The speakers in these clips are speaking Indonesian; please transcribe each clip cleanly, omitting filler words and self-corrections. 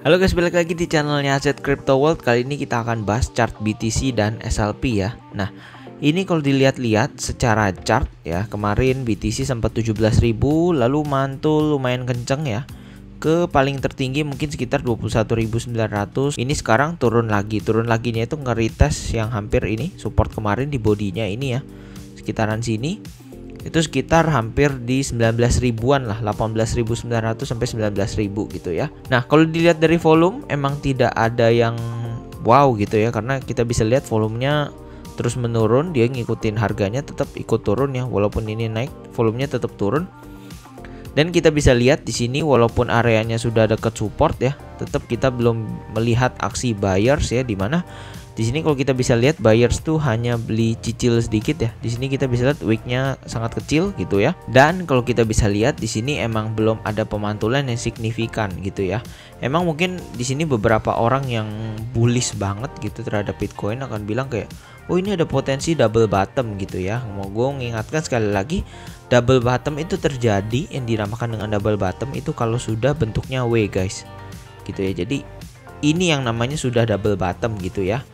Halo guys, balik lagi di channelnya Aset Crypto World. Kali ini kita akan bahas chart BTC dan SLP ya. Nah, ini kalau dilihat-lihat secara chart ya, kemarin BTC sempat 17.000 lalu mantul lumayan kenceng ya. Ke paling tertinggi mungkin sekitar 21.900. Ini sekarang turun lagi. Turun laginya itu nge-retest yang hampir ini support kemarin di bodinya ini ya. Sekitaran sini. Itu sekitar hampir di 19 ribuan lah, 18.900 sampai 19.000 gitu ya. Nah, kalau dilihat dari volume emang tidak ada yang wow gitu ya, karena kita bisa lihat volumenya terus menurun, dia ngikutin harganya tetap ikut turun ya, walaupun ini naik, volumenya tetap turun. Dan kita bisa lihat di sini walaupun areanya sudah dekat support ya, tetap kita belum melihat aksi buyers ya, di mana di sini kalau kita bisa lihat buyers tuh hanya beli cicil sedikit ya. Di sini kita bisa lihat wicknya sangat kecil gitu ya. Dan kalau kita bisa lihat di sini emang belum ada pemantulan yang signifikan gitu ya. Emang mungkin di sini beberapa orang yang bullish banget gitu terhadap Bitcoin akan bilang kayak, oh ini ada potensi double bottom gitu ya. Mau gue mengingatkan sekali lagi, double bottom itu terjadi, yang dinamakan dengan double bottom itu kalau sudah bentuknya W guys gitu ya. Jadi ini yang namanya sudah double bottom gitu ya.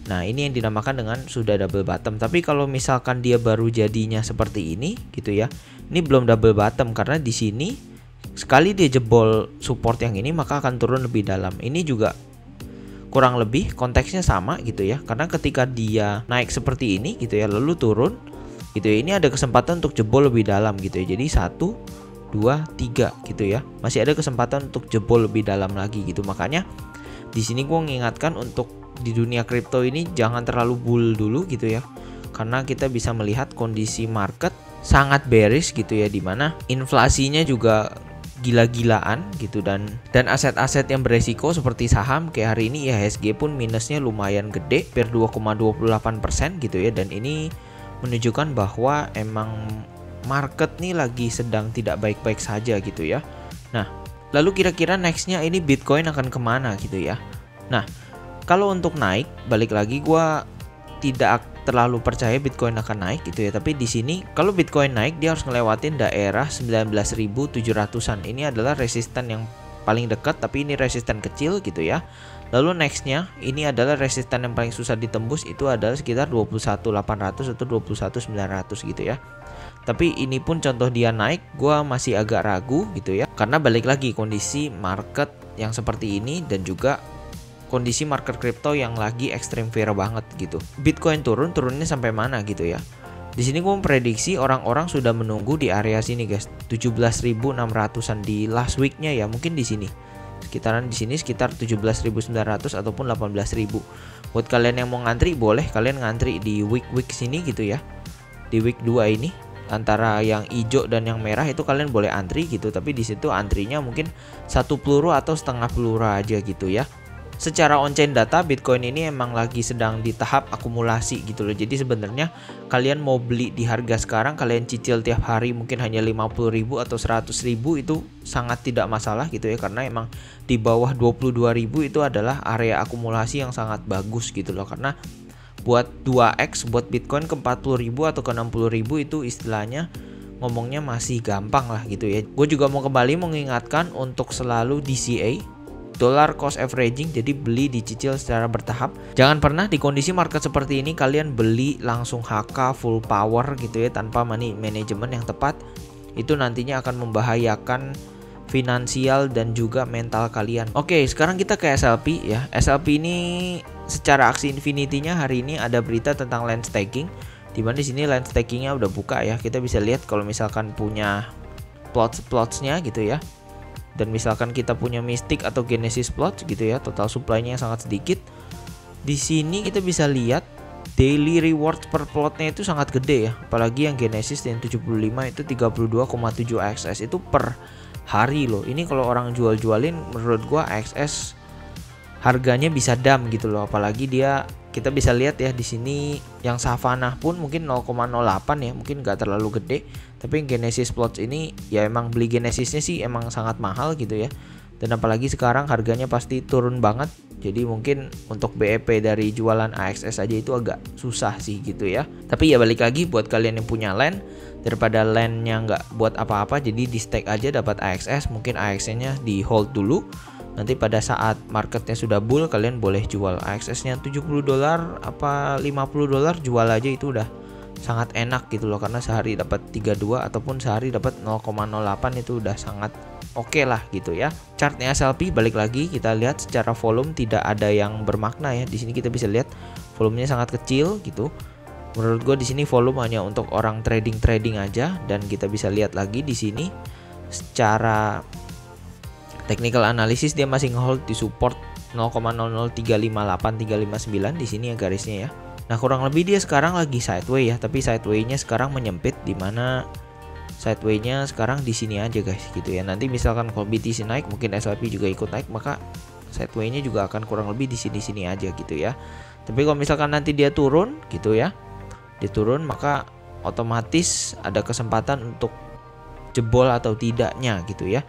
Nah, ini yang dinamakan dengan sudah double bottom. Tapi kalau misalkan dia baru jadinya seperti ini gitu ya, ini belum double bottom, karena di sini sekali dia jebol support yang ini maka akan turun lebih dalam. Ini juga kurang lebih konteksnya sama gitu ya, karena ketika dia naik seperti ini gitu ya lalu turun gitu ya, ini ada kesempatan untuk jebol lebih dalam gitu ya. Jadi 1, 2, 3 gitu ya, masih ada kesempatan untuk jebol lebih dalam lagi gitu. Makanya di sini gue mengingatkan untuk di dunia kripto ini jangan terlalu bull dulu gitu ya, karena kita bisa melihat kondisi market sangat bearish gitu ya, dimana inflasinya juga gila-gilaan gitu, dan aset-aset yang beresiko seperti saham kayak hari ini IHSG pun minusnya lumayan gede, per 2,28% gitu ya. Dan ini menunjukkan bahwa emang market nih lagi sedang tidak baik-baik saja gitu ya. Nah, lalu kira-kira nextnya ini Bitcoin akan kemana gitu ya. Nah, kalau untuk naik, balik lagi gue tidak terlalu percaya Bitcoin akan naik gitu ya. Tapi di sini kalau Bitcoin naik dia harus ngelewatin daerah 19.700-an. Ini adalah resisten yang paling dekat, tapi ini resisten kecil gitu ya. Lalu nextnya ini adalah resisten yang paling susah ditembus, itu adalah sekitar 21.800 atau 21.900 gitu ya. Tapi ini pun contoh dia naik, gue masih agak ragu gitu ya, karena balik lagi kondisi market yang seperti ini dan juga kondisi market kripto yang lagi ekstrem fair banget gitu. Bitcoin turunnya sampai mana gitu ya. Di sini gue memprediksi orang-orang sudah menunggu di area sini guys, 17.600-an di last weeknya ya, mungkin di sini. Sekitaran di sini sekitar 17.900 ataupun 18.000. Buat kalian yang mau ngantri, boleh kalian ngantri di week sini gitu ya. Di week 2 ini antara yang hijau dan yang merah itu kalian boleh antri gitu, tapi di situ antrinya mungkin 1 peluru atau setengah peluru aja gitu ya. Secara on-chain data Bitcoin ini emang lagi sedang di tahap akumulasi gitu loh. Jadi sebenarnya kalian mau beli di harga sekarang, kalian cicil tiap hari mungkin hanya 50.000 atau 100.000 itu sangat tidak masalah gitu ya, karena emang di bawah 22.000 itu adalah area akumulasi yang sangat bagus gitu loh. Karena buat 2x buat Bitcoin ke 40.000 atau ke 60.000 itu istilahnya ngomongnya masih gampang lah gitu ya. Gue juga mau kembali mengingatkan untuk selalu DCA, dollar cost averaging, jadi beli dicicil secara bertahap. Jangan pernah di kondisi market seperti ini kalian beli langsung HK full power gitu ya, tanpa money management yang tepat. Itu nantinya akan membahayakan finansial dan juga mental kalian. Oke, sekarang kita ke SLP ya. SLP ini secara aksi infinity-nya hari ini ada berita tentang land staking, dimana di sini land staking-nya udah buka ya. Kita bisa lihat kalau misalkan punya plots-nya gitu ya, dan misalkan kita punya Mystic atau Genesis plots gitu ya, total supply-nya yang sangat sedikit. Di sini kita bisa lihat daily reward per plotnya itu sangat gede ya, apalagi yang Genesis yang 75 itu 32,7 AXS itu per hari loh. Ini kalau orang jualin menurut gua AXS harganya bisa dam gitu loh, apalagi dia kita bisa lihat ya di sini yang Savannah pun mungkin 0,08 ya, mungkin nggak terlalu gede. Tapi yang Genesis plots ini ya emang beli Genesisnya sih emang sangat mahal gitu ya. Dan apalagi sekarang harganya pasti turun banget. Jadi mungkin untuk BEP dari jualan AXS aja itu agak susah sih gitu ya. Tapi ya balik lagi buat kalian yang punya land, daripada landnya nggak buat apa-apa, jadi di stake aja dapat AXS, mungkin AXS-nya di hold dulu. Nanti pada saat marketnya sudah bull kalian boleh jual. AXS-nya $70 apa $50 jual aja, itu udah sangat enak gitu loh, karena sehari dapat 32 ataupun sehari dapat 0,08 itu udah sangat oke lah gitu ya. Chartnya SLP balik lagi kita lihat secara volume tidak ada yang bermakna ya. Di sini kita bisa lihat volumenya sangat kecil gitu. Menurut gue di sini volume hanya untuk orang trading aja, dan kita bisa lihat lagi di sini secara technical analysis dia masih ngehold di support 0,00358-359 di sini ya garisnya ya. Nah, kurang lebih dia sekarang lagi sideway ya, tapi sideway-nya sekarang menyempit, di mana sideway-nya sekarang di sini aja guys gitu ya. Nanti misalkan kalau BTC naik, mungkin SLP juga ikut naik, maka sideway-nya juga akan kurang lebih di sini-sini aja gitu ya. Tapi kalau misalkan nanti dia turun gitu ya, dia turun, maka otomatis ada kesempatan untuk jebol atau tidaknya gitu ya.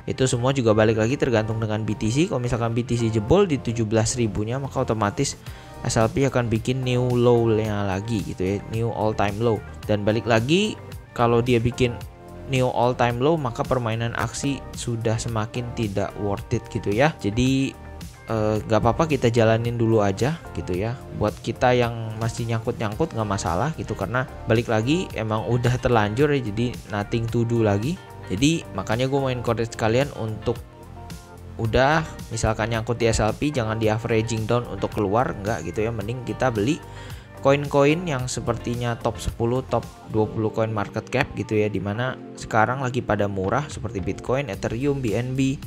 Itu semua juga balik lagi tergantung dengan BTC. Kalau misalkan BTC jebol di 17.000-nya, maka otomatis SLP akan bikin new low-nya lagi gitu ya, new all time low. Dan balik lagi kalau dia bikin new all time low, maka permainan aksi sudah semakin tidak worth it gitu ya. Jadi gak apa-apa kita jalanin dulu aja gitu ya. Buat kita yang masih nyangkut-nyangkut gak masalah gitu, karena balik lagi emang udah terlanjur ya, jadi nothing to do lagi. Jadi makanya gue mau encourage kalian untuk udah misalkan nyangkut di SLP jangan di averaging down untuk keluar, enggak gitu ya. Mending kita beli koin-koin yang sepertinya top 10, top 20 koin market cap gitu ya, dimana sekarang lagi pada murah seperti Bitcoin, Ethereum, BNB,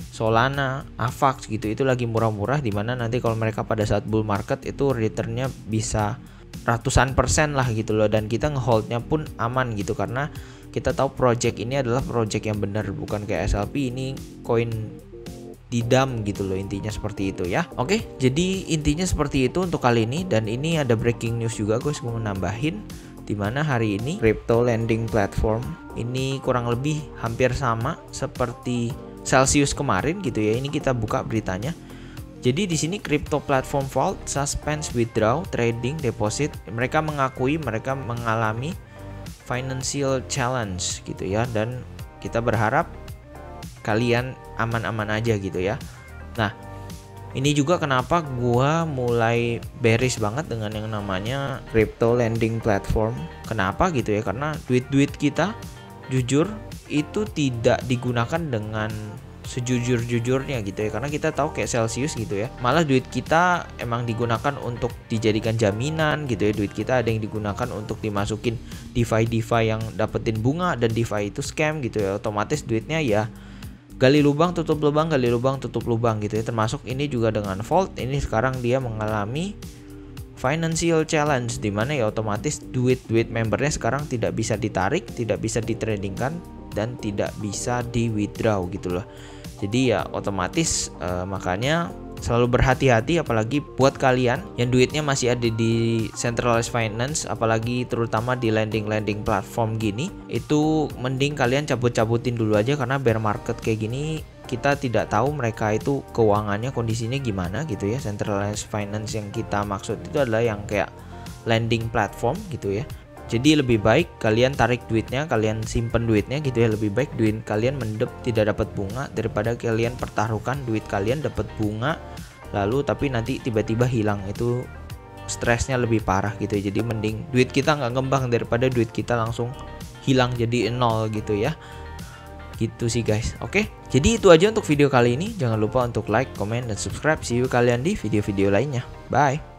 Solana, AVAX gitu. Itu lagi murah-murah, dimana nanti kalau mereka pada saat bull market itu returnnya bisa ratusan persen lah gitu loh, dan kita ngeholdnya pun aman gitu, karena kita tahu project ini adalah project yang benar, bukan kayak SLP ini koin didam gitu loh, intinya seperti itu ya. Oke, jadi intinya seperti itu untuk kali ini. Dan ini ada breaking news juga guys, gue mau nambahin, dimana hari ini crypto lending platform ini kurang lebih hampir sama seperti Celsius kemarin gitu ya. Ini kita buka beritanya. Jadi di sini crypto platform Vault suspends withdraw, trading, deposit. Mereka mengakui mereka mengalami financial challenge gitu ya, dan kita berharap kalian aman-aman aja gitu ya. Nah, ini juga kenapa gua mulai bearish banget dengan yang namanya crypto lending platform. Kenapa gitu ya? Karena duit-duit kita jujur itu tidak digunakan dengan sejujur-jujurnya gitu ya, karena kita tahu kayak Celsius gitu ya, malah duit kita emang digunakan untuk dijadikan jaminan gitu ya. Duit kita ada yang digunakan untuk dimasukin DeFi yang dapetin bunga, dan DeFi itu scam gitu ya. Otomatis duitnya ya gali lubang tutup lubang, gali lubang tutup lubang gitu ya. Termasuk ini juga dengan Vault, ini sekarang dia mengalami financial challenge, dimana ya otomatis duit membernya sekarang tidak bisa ditarik, tidak bisa ditradingkan, dan tidak bisa di withdraw gitu loh. Jadi ya otomatis makanya selalu berhati-hati, apalagi buat kalian yang duitnya masih ada di centralized finance, apalagi terutama di lending platform gini, itu mending kalian cabut-cabutin dulu aja, karena bear market kayak gini kita tidak tahu mereka itu keuangannya kondisinya gimana gitu ya. Centralized finance yang kita maksud itu adalah yang kayak lending platform gitu ya. Jadi lebih baik kalian tarik duitnya, kalian simpen duitnya gitu ya. Lebih baik duit kalian mendep tidak dapat bunga, daripada kalian pertaruhkan duit kalian dapat bunga lalu tapi nanti tiba-tiba hilang. Itu stresnya lebih parah gitu ya. Jadi mending duit kita nggak ngembang daripada duit kita langsung hilang jadi nol gitu ya. Gitu sih guys. Oke, jadi itu aja untuk video kali ini. Jangan lupa untuk like, comment, dan subscribe. See you kalian di video-video lainnya. Bye.